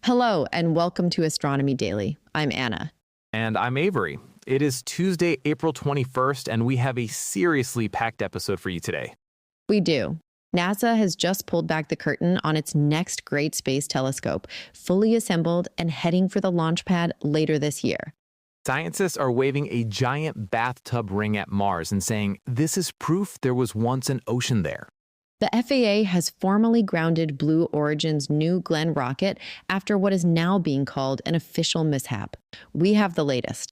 Hello, and welcome to Astronomy Daily. I'm Anna. And I'm Avery. It is Tuesday, April 21st, and we have a seriously packed episode for you today. We do. NASA has just pulled back the curtain on its next great space telescope, fully assembled and heading for the launch pad later this year. Scientists are waving a giant bathtub ring at Mars and saying, this is proof there was once an ocean there. The FAA has formally grounded Blue Origin's New Glenn rocket after what is now being called an official mishap. We have the latest.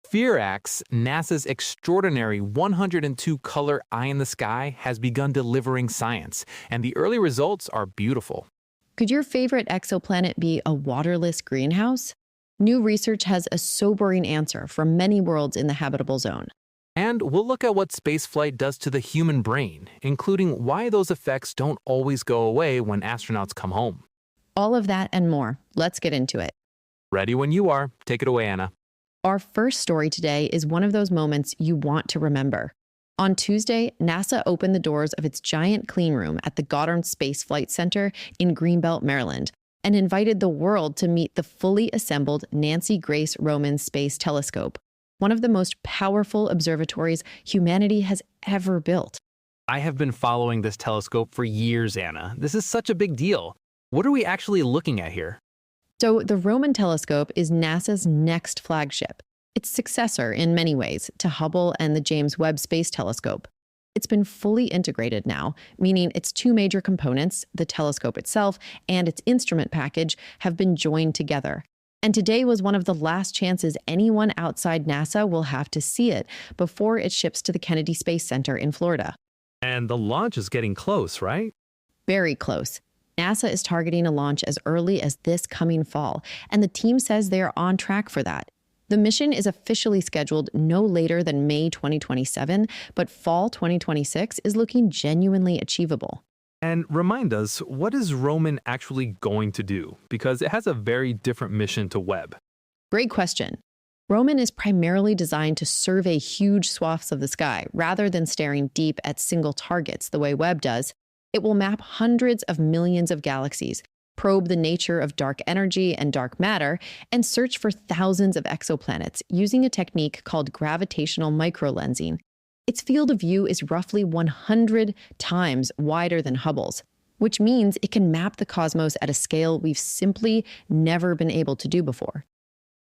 SPHEREx, NASA's extraordinary 102-color eye in the sky, has begun delivering science, and the early results are beautiful. Could your favorite exoplanet be a waterless greenhouse? New research has a sobering answer for many worlds in the habitable zone. And we'll look at what spaceflight does to the human brain, including why those effects don't always go away when astronauts come home. All of that and more. Let's get into it. Ready when you are. Take it away, Anna. Our first story today is one of those moments you want to remember. On Tuesday, NASA opened the doors of its giant clean room at the Goddard Space Flight Center in Greenbelt, Maryland, and invited the world to meet the fully assembled Nancy Grace Roman Space Telescope, one of the most powerful observatories humanity has ever built. I have been following this telescope for years, Anna. This is such a big deal. What are we actually looking at here? So the Roman telescope is NASA's next flagship, its successor in many ways to Hubble and the James Webb Space Telescope. It's been fully integrated now, meaning its two major components, the telescope itself and its instrument package, have been joined together. And today was one of the last chances anyone outside NASA will have to see it before it ships to the Kennedy Space Center in Florida. And the launch is getting close, right? Very close. NASA is targeting a launch as early as this coming fall, and the team says they are on track for that. The mission is officially scheduled no later than May 2027, but fall 2026 is looking genuinely achievable. And remind us, what is Roman actually going to do? Because it has a very different mission to Webb. Great question. Roman is primarily designed to survey huge swaths of the sky rather than staring deep at single targets the way Webb does. It will map hundreds of millions of galaxies, probe the nature of dark energy and dark matter, and search for thousands of exoplanets using a technique called gravitational microlensing. Its field of view is roughly 100 times wider than Hubble's, which means it can map the cosmos at a scale we've simply never been able to do before.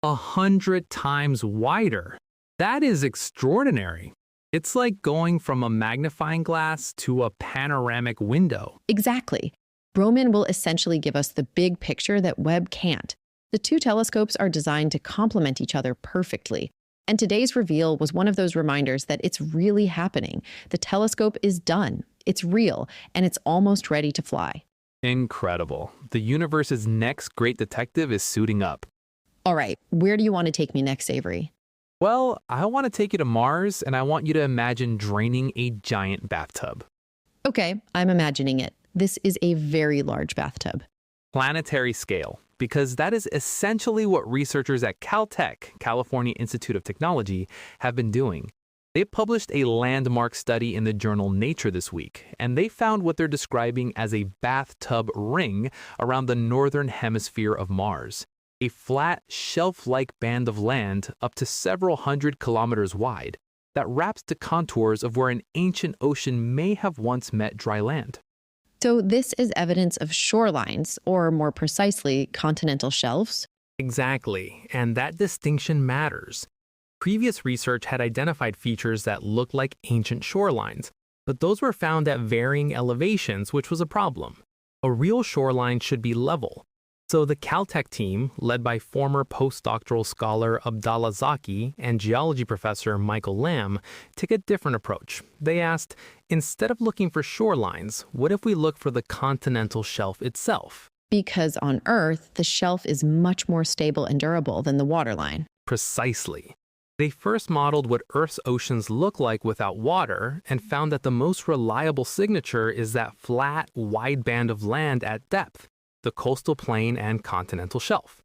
100 times wider. That is extraordinary. It's like going from a magnifying glass to a panoramic window. Exactly. Roman will essentially give us the big picture that Webb can't. The two telescopes are designed to complement each other perfectly. And today's reveal was one of those reminders that it's really happening. The telescope is done, it's real, and it's almost ready to fly. Incredible. The universe's next great detective is suiting up. All right, where do you want to take me next, Avery? Well, I want to take you to Mars, and I want you to imagine draining a giant bathtub. Okay, I'm imagining it. This is a very large bathtub. Planetary scale, because that is essentially what researchers at Caltech, California Institute of Technology, have been doing. They published a landmark study in the journal Nature this week, and they found what they're describing as a bathtub ring around the northern hemisphere of Mars. A flat, shelf-like band of land up to several hundred kilometers wide that wraps the contours of where an ancient ocean may have once met dry land. So this is evidence of shorelines, or more precisely, continental shelves? Exactly, and that distinction matters. Previous research had identified features that looked like ancient shorelines, but those were found at varying elevations, which was a problem. A real shoreline should be level. So the Caltech team, led by former postdoctoral scholar Abdallah Zaki and geology professor Michael Lamb, took a different approach. They asked, instead of looking for shorelines, what if we look for the continental shelf itself? Because on Earth, the shelf is much more stable and durable than the waterline. Precisely. They first modeled what Earth's oceans look like without water and found that the most reliable signature is that flat, wide band of land at depth, the coastal plain and continental shelf.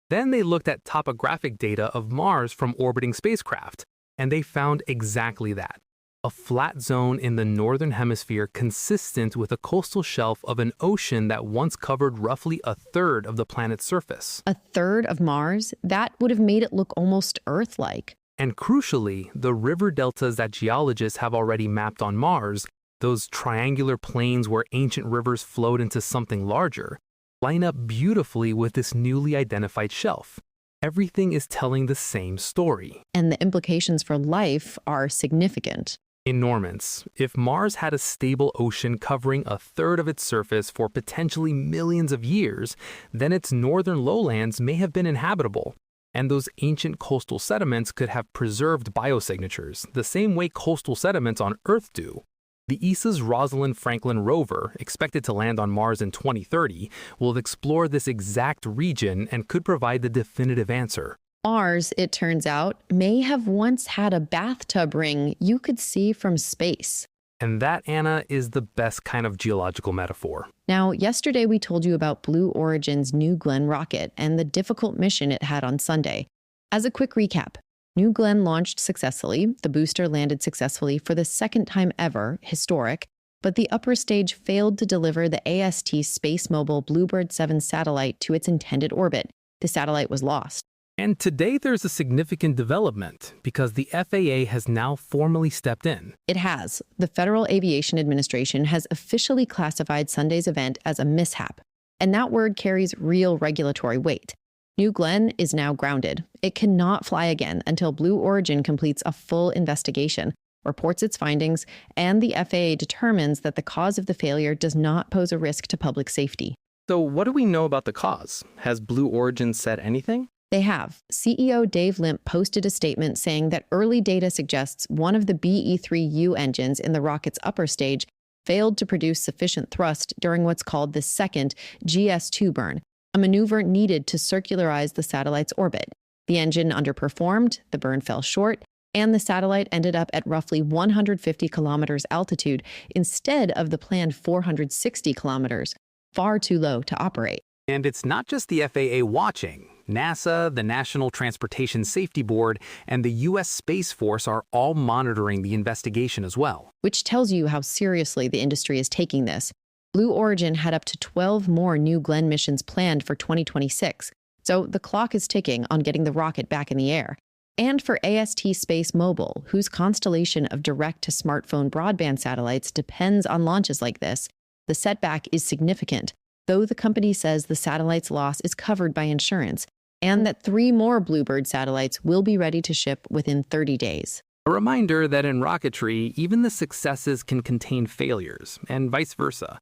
Then they looked at topographic data of Mars from orbiting spacecraft, and they found exactly that. a flat zone in the northern hemisphere consistent with a coastal shelf of an ocean that once covered roughly a third of the planet's surface. A third of Mars? That would have made it look almost Earth-like. And crucially, the river deltas that geologists have already mapped on Mars, those triangular plains where ancient rivers flowed into something larger, line up beautifully with this newly identified shelf. Everything is telling the same story. And the implications for life are significant. Enormous. If Mars had a stable ocean covering a third of its surface for potentially millions of years, then its northern lowlands may have been inhabitable. And those ancient coastal sediments could have preserved biosignatures, the same way coastal sediments on Earth do. The ESA's Rosalind Franklin rover, expected to land on Mars in 2030, will explore this exact region and could provide the definitive answer. Mars, it turns out, may have once had a bathtub ring you could see from space. And that, Anna, is the best kind of geological metaphor. Now, yesterday we told you about Blue Origin's New Glenn rocket and the difficult mission it had on Sunday. As a quick recap, New Glenn launched successfully, the booster landed successfully for the second time ever, historic, but the upper stage failed to deliver the AST Space Mobile Bluebird 7 satellite to its intended orbit. The satellite was lost. And today there's a significant development because the FAA has now formally stepped in. It has. The Federal Aviation Administration has officially classified Sunday's event as a mishap, and that word carries real regulatory weight. New Glenn is now grounded. It cannot fly again until Blue Origin completes a full investigation, reports its findings, and the FAA determines that the cause of the failure does not pose a risk to public safety. So what do we know about the cause? Has Blue Origin said anything? They have. CEO Dave Limp posted a statement saying that early data suggests one of the BE-3U engines in the rocket's upper stage failed to produce sufficient thrust during what's called the second GS2 burn, a maneuver needed to circularize the satellite's orbit. The engine underperformed, the burn fell short, and the satellite ended up at roughly 150 kilometers altitude instead of the planned 460 kilometers, far too low to operate. And it's not just the FAA watching. NASA, the National Transportation Safety Board, and the U.S. Space Force are all monitoring the investigation as well. Which tells you how seriously the industry is taking this. Blue Origin had up to 12 more New Glenn missions planned for 2026, so the clock is ticking on getting the rocket back in the air. And for AST Space Mobile, whose constellation of direct-to-smartphone broadband satellites depends on launches like this, the setback is significant, though the company says the satellite's loss is covered by insurance, and that 3 more Bluebird satellites will be ready to ship within 30 days. A reminder that in rocketry, even the successes can contain failures, and vice versa.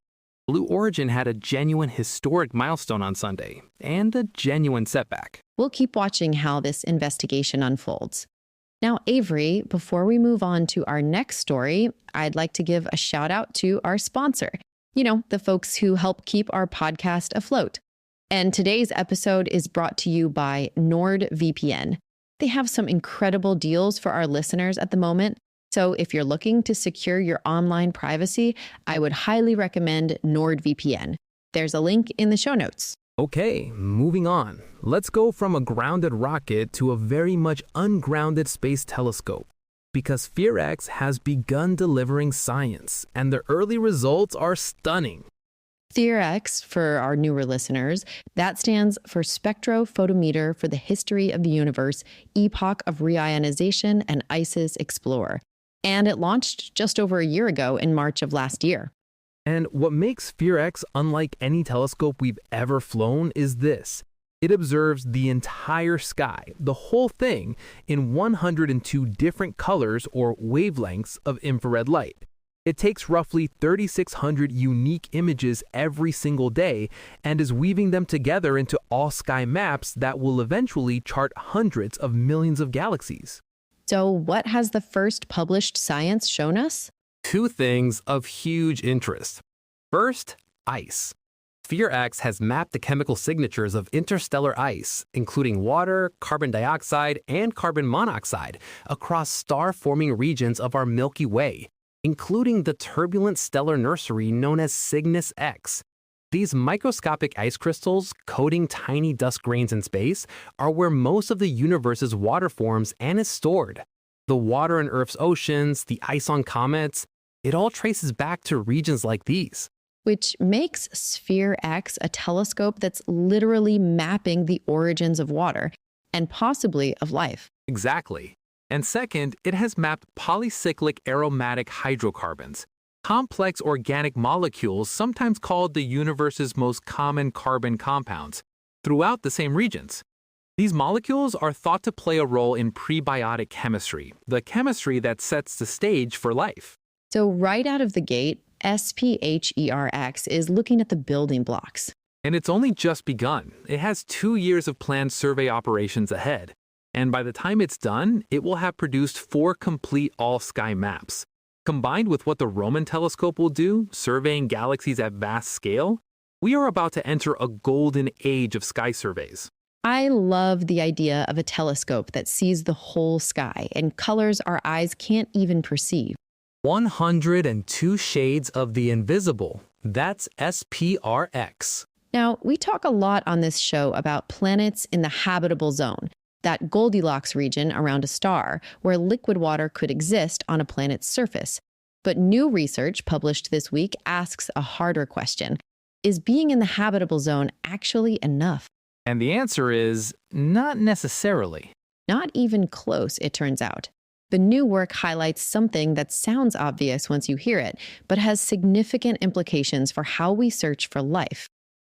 Blue Origin had a genuine historic milestone on Sunday, and a genuine setback. We'll keep watching how this investigation unfolds. Now, Avery, before we move on to our next story, I'd like to give a shout out to our sponsor. You know, the folks who help keep our podcast afloat. And today's episode is brought to you by NordVPN. They have some incredible deals for our listeners at the moment. So if you're looking to secure your online privacy, I would highly recommend NordVPN. There's a link in the show notes. Okay, moving on. Let's go from a grounded rocket to a very much ungrounded space telescope. Because SPHEREx has begun delivering science, and the early results are stunning. SPHEREx, for our newer listeners, that stands for Spectrophotometer for the History of the Universe, Epoch of Reionization and ICES Explorer. And it launched just over a year ago in March of last year. And what makes SPHEREx unlike any telescope we've ever flown is this. It observes the entire sky, the whole thing, in 102 different colors or wavelengths of infrared light. It takes roughly 3,600 unique images every single day and is weaving them together into all-sky maps that will eventually chart hundreds of millions of galaxies. So what has the first published science shown us? 2 things of huge interest. First, ice. SPHEREx has mapped the chemical signatures of interstellar ice, including water, carbon dioxide, and carbon monoxide, across star-forming regions of our Milky Way, including the turbulent stellar nursery known as Cygnus X. These microscopic ice crystals, coating tiny dust grains in space, are where most of the universe's water forms and is stored. The water in Earth's oceans, the ice on comets, it all traces back to regions like these. Which makes SPHEREx a telescope that's literally mapping the origins of water and possibly of life. Exactly. And second, it has mapped polycyclic aromatic hydrocarbons, complex organic molecules sometimes called the universe's most common carbon compounds, throughout the same regions. These molecules are thought to play a role in prebiotic chemistry, the chemistry that sets the stage for life. So right out of the gate, SPHERex is looking at the building blocks. And it's only just begun. It has 2 years of planned survey operations ahead. And by the time it's done, it will have produced 4 complete all-sky maps. Combined with what the Roman telescope will do, surveying galaxies at vast scale, we are about to enter a golden age of sky surveys. I love the idea of a telescope that sees the whole sky and colors our eyes can't even perceive. 102 shades of the invisible. That's SPHERex. Now, we talk a lot on this show about planets in the habitable zone, that Goldilocks region around a star where liquid water could exist on a planet's surface. But new research published this week asks a harder question. Is being in the habitable zone actually enough? And the answer is not necessarily. Not even close, it turns out. The new work highlights something that sounds obvious once you hear it, but has significant implications for how we search for life.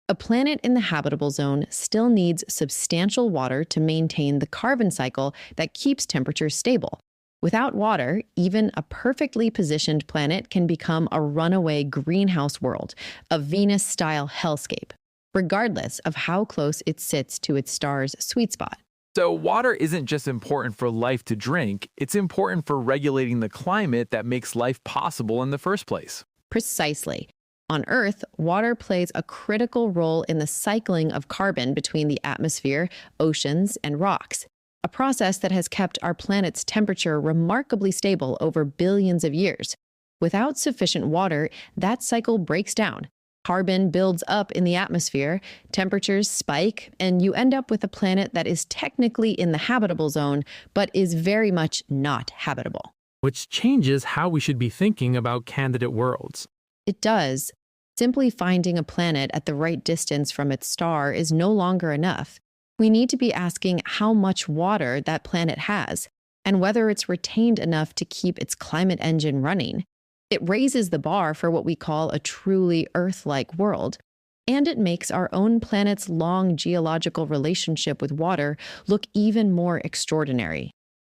A planet in the habitable zone still needs substantial water to maintain the carbon cycle that keeps temperatures stable. Without water, even a perfectly positioned planet can become a runaway greenhouse world, a Venus-style hellscape, regardless of how close it sits to its star's sweet spot. So water isn't just important for life to drink, it's important for regulating the climate that makes life possible in the first place. Precisely. On Earth, water plays a critical role in the cycling of carbon between the atmosphere, oceans, and rocks, a process that has kept our planet's temperature remarkably stable over billions of years. Without sufficient water, that cycle breaks down. Carbon builds up in the atmosphere, temperatures spike, and you end up with a planet that is technically in the habitable zone, but is very much not habitable. Which changes how we should be thinking about candidate worlds. It does. Simply finding a planet at the right distance from its star is no longer enough. We need to be asking how much water that planet has, and whether it's retained enough to keep its climate engine running. It raises the bar for what we call a truly Earth-like world, and it makes our own planet's long geological relationship with water look even more extraordinary.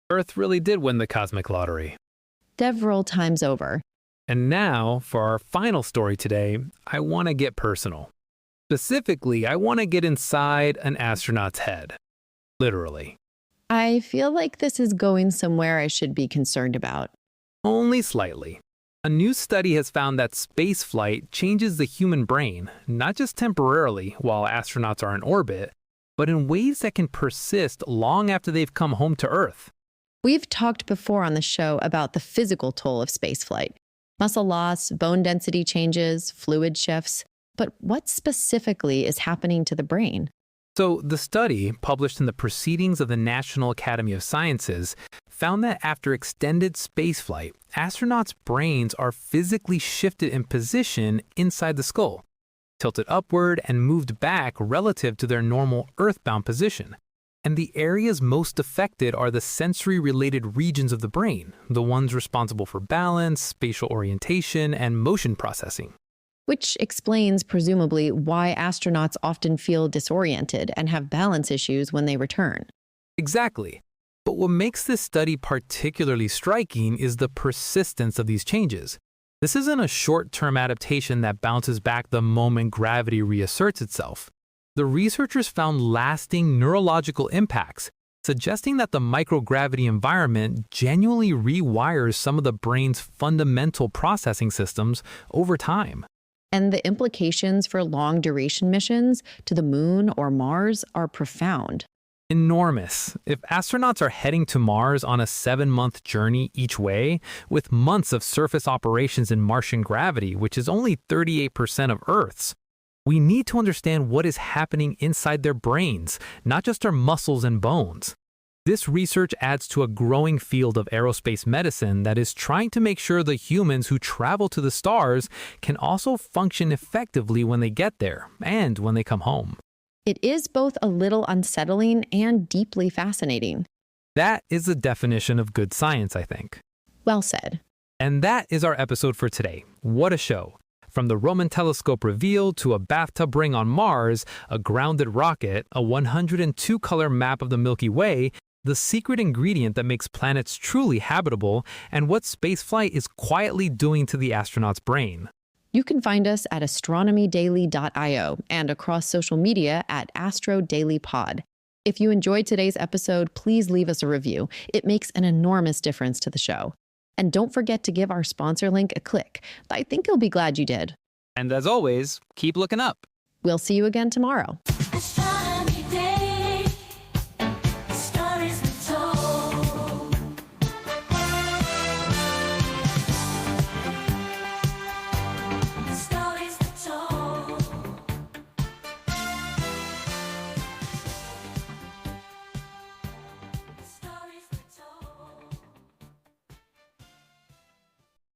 Earth really did win the cosmic lottery. Several times over. And now, for our final story today, I want to get personal. Specifically, I want to get inside an astronaut's head. Literally. I feel like this is going somewhere I should be concerned about. Only slightly. A new study has found that spaceflight changes the human brain, not just temporarily while astronauts are in orbit, but in ways that can persist long after they've come home to Earth. We've talked before on the show about the physical toll of spaceflight. Muscle loss, bone density changes, fluid shifts. But what specifically is happening to the brain? So the study, published in the Proceedings of the National Academy of Sciences, found that after extended spaceflight, astronauts' brains are physically shifted in position inside the skull, tilted upward and moved back relative to their normal Earthbound position. And the areas most affected are the sensory-related regions of the brain, the ones responsible for balance, spatial orientation, and motion processing. Which explains, presumably, why astronauts often feel disoriented and have balance issues when they return. Exactly. But what makes this study particularly striking is the persistence of these changes. This isn't a short-term adaptation that bounces back the moment gravity reasserts itself. The researchers found lasting neurological impacts, suggesting that the microgravity environment genuinely rewires some of the brain's fundamental processing systems over time. And the implications for long-duration missions to the Moon or Mars are profound. Enormous. If astronauts are heading to Mars on a 7-month journey each way, with months of surface operations in Martian gravity, which is only 38% of Earth's, we need to understand what is happening inside their brains, not just their muscles and bones. This research adds to a growing field of aerospace medicine that is trying to make sure the humans who travel to the stars can also function effectively when they get there and when they come home. It is both a little unsettling and deeply fascinating. That is the definition of good science, I think. Well said. And that is our episode for today. What a show! From the Roman telescope reveal to a bathtub ring on Mars, a grounded rocket, a 102-color map of the Milky Way, the secret ingredient that makes planets truly habitable, and what spaceflight is quietly doing to the astronaut's brain. You can find us at astronomydaily.io and across social media at AstroDailyPod. If you enjoyed today's episode, please leave us a review. It makes an enormous difference to the show. And don't forget to give our sponsor link a click. I think you'll be glad you did. And as always, keep looking up. We'll see you again tomorrow.